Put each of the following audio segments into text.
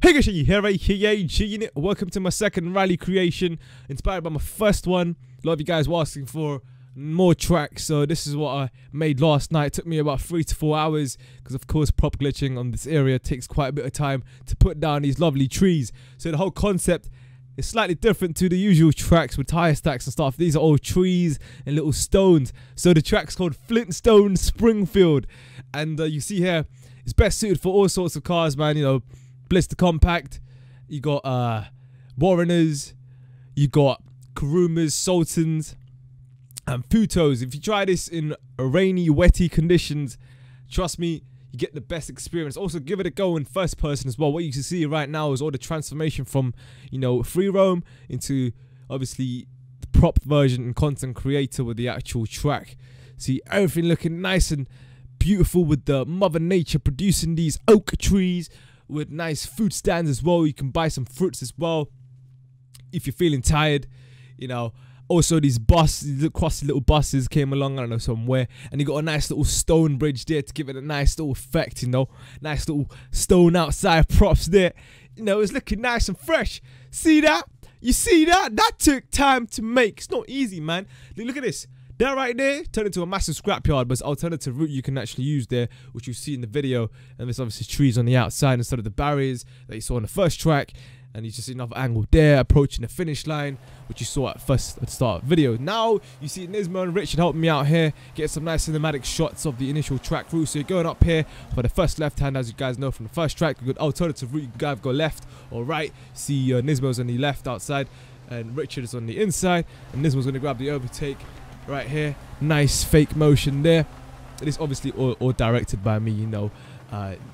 Hey guys, here, welcome to my second rally creation, inspired by my first one. A lot of you guys were asking for more tracks, so this is what I made last night. It took me about 3 to 4 hours, because of course prop glitching on this area takes quite a bit of time to put down these lovely trees. So the whole concept is slightly different to the usual tracks with tire stacks and stuff. These are all trees and little stones. So the track's called Flintstone Springfield, and you see here, it's best suited for all sorts of cars, man. You know, Blister Compact, you got Warreners, you got Kurumas, Sultans, and Futos. If you try this in rainy, wetty conditions, trust me, you get the best experience. Also, give it a go in first person as well. What you can see right now is all the transformation from, you know, free roam into obviously the prop version and content creator with the actual track. See everything looking nice and beautiful with the Mother Nature producing these oak trees with nice food stands as well. You can buy some fruits as well if you're feeling tired, you know. Also, these crusty little buses came along, I don't know, somewhere, and you got a nice little stone bridge there to give it a nice little effect, you know. Nice little stone outside props there. You know, it's looking nice and fresh. See that? You see that? That took time to make. It's not easy, man. Look at this. That right there turned into a massive scrapyard, but it's an alternative route you can actually use there, which you see in the video. And there's obviously trees on the outside instead of the barriers that you saw on the first track. And you just see another angle there approaching the finish line, which you saw at the start of the video. Now you see Nismo and Richard helping me out here, get some nice cinematic shots of the initial track route. So you're going up here for the first left hand, as you guys know from the first track. Good alternative route, you can either go left or right. See Nismo's on the left outside, and Richard is on the inside, and Nismo's going to grab the overtake right here. Nice fake motion there. It is obviously all directed by me, you know.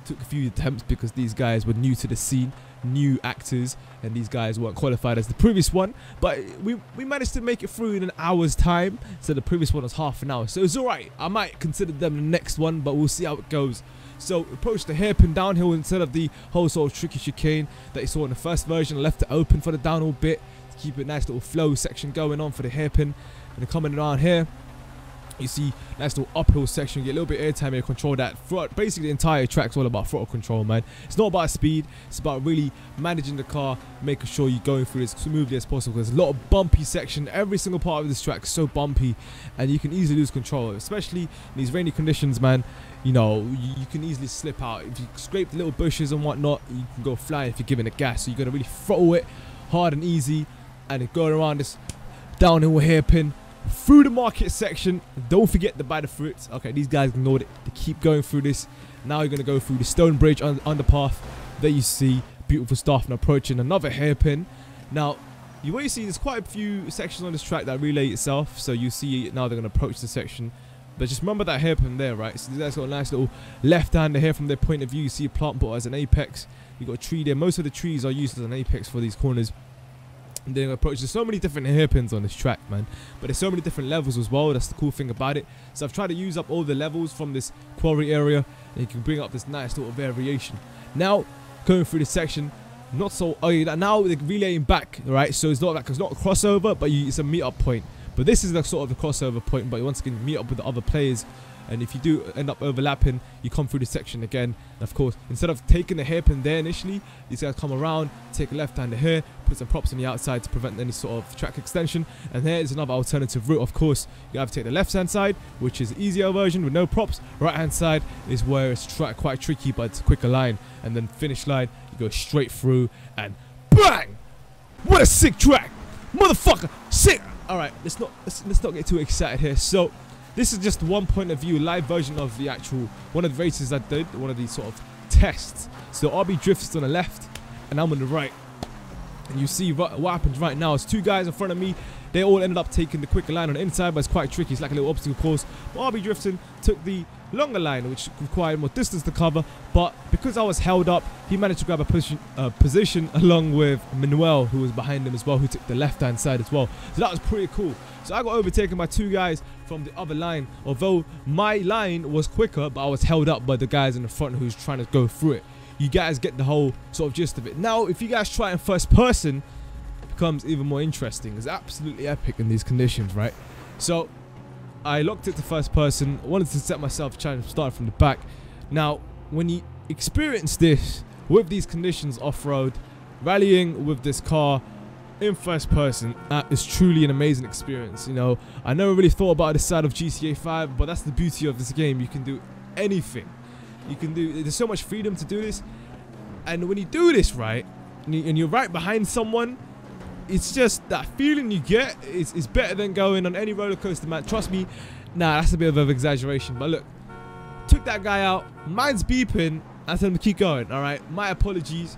Took a few attempts because these guys were new to the scene, new actors, and these guys weren't qualified as the previous one, but we managed to make it through in an hour's time. So the previous one was half an hour, so it's alright. I might consider them the next one, but we'll see how it goes. So approach the hairpin downhill instead of the whole sort of tricky chicane that you saw in the first version. I left it open for the downhill bit to keep a nice little flow section going on for the hairpin. And coming around here, you see nice little uphill section. You get a little bit of airtime here, control that. Basically the entire track's all about throttle control, man. It's not about speed, it's about really managing the car, making sure you're going through as smoothly as possible. There's a lot of bumpy section. Every single part of this track is so bumpy, and you can easily lose control, especially in these rainy conditions, man. You know, you can easily slip out. If you scrape the little bushes and whatnot, you can go flying if you're giving it gas. So you got to really throttle it hard and easy, and then go around this downhill hairpin through the market section. Don't forget to buy the fruits. Okay, these guys ignored it. They keep going through this. Now you're going to go through the stone bridge underpath. There you see beautiful stuff, and approaching another hairpin. Now what you see, there's quite a few sections on this track that relay itself. So you see now they're going to approach the section, but just remember that hairpin there, right? So these guys got a nice little left hander here from their point of view. You see a plant bottle as an apex. You got a tree there. Most of the trees are used as an apex for these corners. And then approach. There's so many different hairpins on this track, man, but there's so many different levels as well. That's the cool thing about it. So I've tried to use up all the levels from this quarry area, and you can bring up this nice little variation. Now going through this section, not so now they're relaying back, right? So it's not like, it's not a crossover, but it's a meet up point. But this is the sort of the crossover point, but once again meet up with the other players. And if you do end up overlapping, you come through the section again. And of course, instead of taking the hairpin there initially, these guys come around, take a left hander here, put some props on the outside to prevent any sort of track extension. And there is another alternative route. Of course, you have to take the left hand side, which is the easier version with no props. Right hand side is where it's quite tricky, but it's a quicker line. And then finish line, you go straight through and bang! What a sick track, motherfucker! Sick. All right, let's not get too excited here. So this is just one point of view, live version of the actual one of the races I did, one of these sort of tests. So RB Drift is on the left, and I'm on the right. And you see what happens right now is two guys in front of me. They all ended up taking the quicker line on the inside, but it's quite tricky. It's like a little obstacle course. But RB Drifting took the longer line, which required more distance to cover. But because I was held up, he managed to grab a position along with Manuel, who was behind him as well, who took the left-hand side as well. So that was pretty cool. So I got overtaken by two guys from the other line. Although my line was quicker, but I was held up by the guys in the front who's trying to go through it. You guys get the whole sort of gist of it. Now, if you guys try in first person, it becomes even more interesting. It's absolutely epic in these conditions, right? So I locked it to first person. I wanted to set myself trying to start from the back. Now, when you experience this, with these conditions off-road, rallying with this car in first person is truly an amazing experience. You know, I never really thought about this side of GTA 5, but that's the beauty of this game. You can do anything. There's so much freedom to do this, and when you do this right, and you're right behind someone, it's just that feeling you get is better than going on any roller coaster, man. Trust me. Nah, that's a bit of an exaggeration, but look, took that guy out. Mine's beeping. I told him to keep going. All right, my apologies.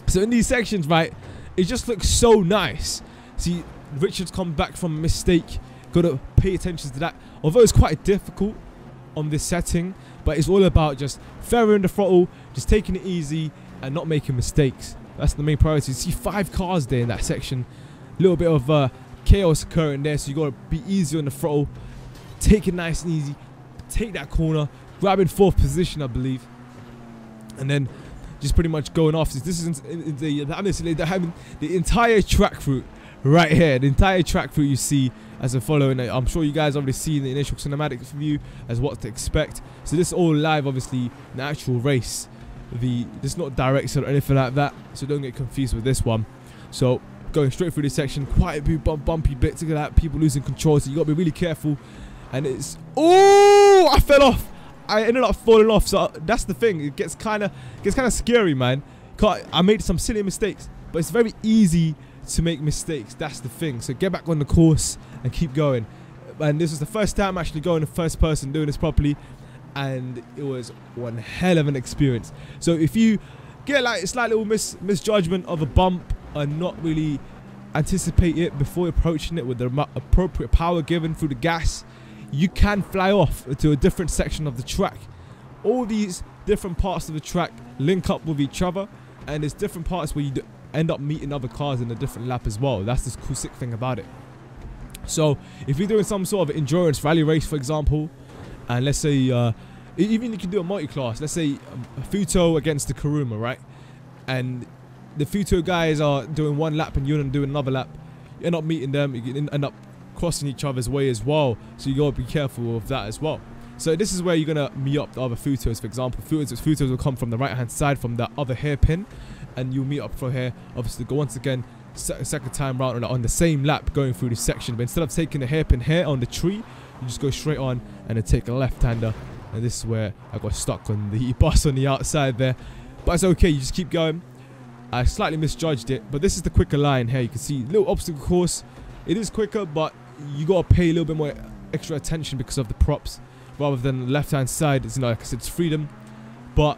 So in these sections, right, it just looks so nice. See, Richard's come back from a mistake. Got to pay attention to that. Although it's quite difficult on this setting, but it's all about just ferrying the throttle, just taking it easy, and not making mistakes. That's the main priority. You see 5 cars there in that section. A little bit of chaos occurring there, so you got to be easy on the throttle. Take it nice and easy. Take that corner. Grab in 4th position, I believe. And then just pretty much going off. This is the entire track route right here. The entire track route you see as a following. I'm sure you guys already seen the initial cinematic view as what to expect. So this is all live, obviously, the actual race. This is not directed or anything like that, so don't get confused with this one. So going straight through this section, quite a few bumpy bits. Look at that, people losing control, so you got to be really careful. And it's, oh, I fell off. I ended up falling off. So that's the thing. It gets kind of scary, man. I made some silly mistakes, but it's very easy to make mistakes. That's the thing. So get back on the course and keep going. And this was the first time actually going in first person doing this properly, and it was one hell of an experience. So if you get like a slight little misjudgment of a bump and not really anticipate it before approaching it with the appropriate power given through the gas, you can fly off to a different section of the track. All these different parts of the track link up with each other, and there's different parts where you end up meeting other cars in a different lap as well. That's the cool sick thing about it. So if you're doing some sort of endurance rally race, for example, and let's say even you can do a multi-class, let's say a Futo against the Kuruma, right? And the Futo guys are doing one lap and you're doing another lap. You end up meeting them, you can end up crossing each other's way as well, so you gotta be careful of that as well. So this is where you're gonna meet up the other Futos. For example, Futos will come from the right hand side from that other hairpin, and you'll meet up from here. Obviously, go once again second time round on the same lap going through this section, but instead of taking the hairpin here on the tree, you just go straight on and then take a left-hander. And this is where I got stuck on the bus on the outside there, but it's okay, you just keep going. I slightly misjudged it, but this is the quicker line here. You can see little obstacle course. It is quicker, but you gotta pay a little bit more extra attention because of the props, rather than the left-hand side. It's, you know, like I said, it's freedom, but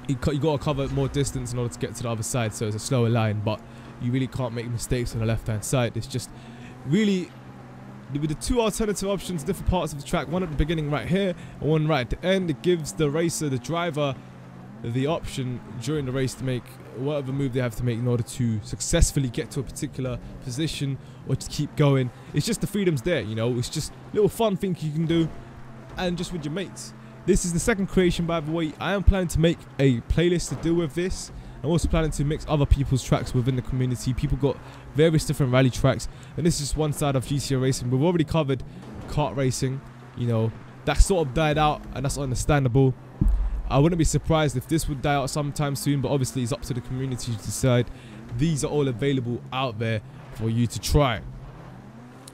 you gotta cover more distance in order to get to the other side. So it's a slower line, but you really can't make mistakes on the left-hand side. It's just really with the 2 alternative options, different parts of the track, one at the beginning right here and one right at the end. It gives the racer, the driver, the option during the race to make whatever move they have to make in order to successfully get to a particular position or to keep going. It's just the freedom's there, you know. It's just a little fun thing you can do, and just with your mates. This is the second creation, by the way. I am planning to make a playlist to deal with this. I'm also planning to mix other people's tracks within the community. People got various different rally tracks, and this is just one side of GTA racing. We've already covered kart racing, you know, that sort of died out, and that's understandable. I wouldn't be surprised if this would die out sometime soon, but obviously it's up to the community to decide. These are all available out there for you to try.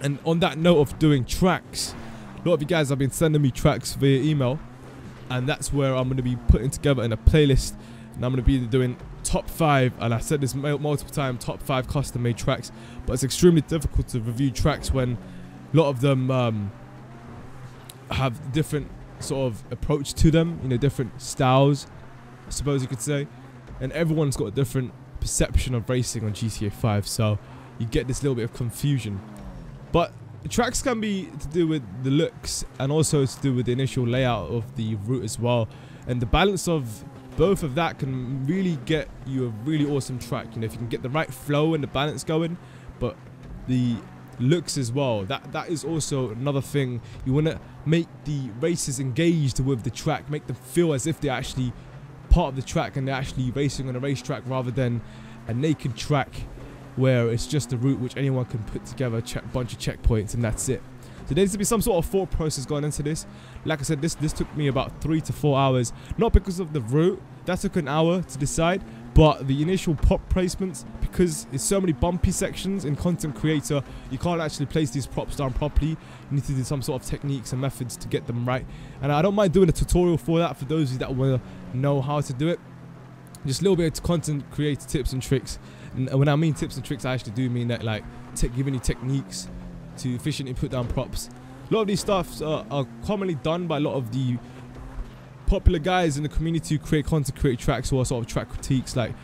And on that note of doing tracks, a lot of you guys have been sending me tracks via email, and that's where I'm going to be putting together in a playlist, and I'm going to be doing top 5, and I said this multiple times, top 5 custom made tracks, but it's extremely difficult to review tracks when a lot of them have different sort of approach to them, you know, different styles, I suppose you could say, and everyone's got a different perception of racing on GTA 5, so you get this little bit of confusion. But the tracks can be to do with the looks and also to do with the initial layout of the route as well, and the balance of both of that can really get you a really awesome track. You know, if you can get the right flow and the balance going, but the looks as well, that is also another thing. You want to make the racers engaged with the track, make them feel as if they're actually part of the track and they're actually racing on a racetrack rather than a naked track where it's just a route which anyone can put together, a bunch of checkpoints, and that's it. So there needs to be some sort of thought process going into this. Like I said, this took me about 3 to 4 hours, not because of the route, that took an hour to decide. But the initial prop placements, because it's so many bumpy sections in content creator, you can't actually place these props down properly. You need to do some sort of techniques and methods to get them right. And I don't mind doing a tutorial for that for those of you that want to know how to do it. Just a little bit of content creator tips and tricks. And when I mean tips and tricks, I actually do mean that, like giving you techniques to efficiently put down props. A lot of these stuffs are commonly done by a lot of the popular guys in the community who create content, create tracks, or sort of track critiques. Like,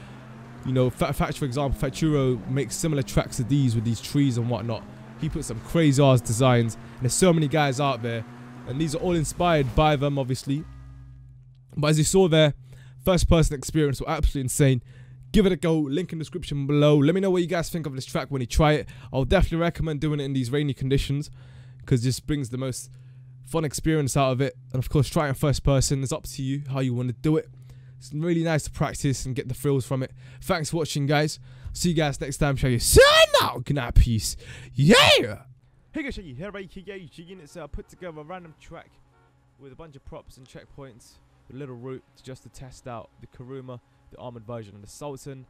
you know, Fatch, for example, Faturo makes similar tracks to these with these trees and whatnot. He puts some crazy ass designs, and there's so many guys out there, and these are all inspired by them, obviously. But as you saw there, first person experience were absolutely insane. Give it a go, link in the description below. Let me know what you guys think of this track when you try it. I'll definitely recommend doing it in these rainy conditions, because this brings the most fun experience out of it. And of course, try it in first person. It's up to you how you want to do it. It's really nice to practice and get the thrills from it. Thanks for watching, guys. See you guys next time. Show you sign out. Good night, peace. Yeah. Hey guys, here units put together a random track with a bunch of props and checkpoints, with a little route just to test out the Kuruma, the armored version of the Sultan.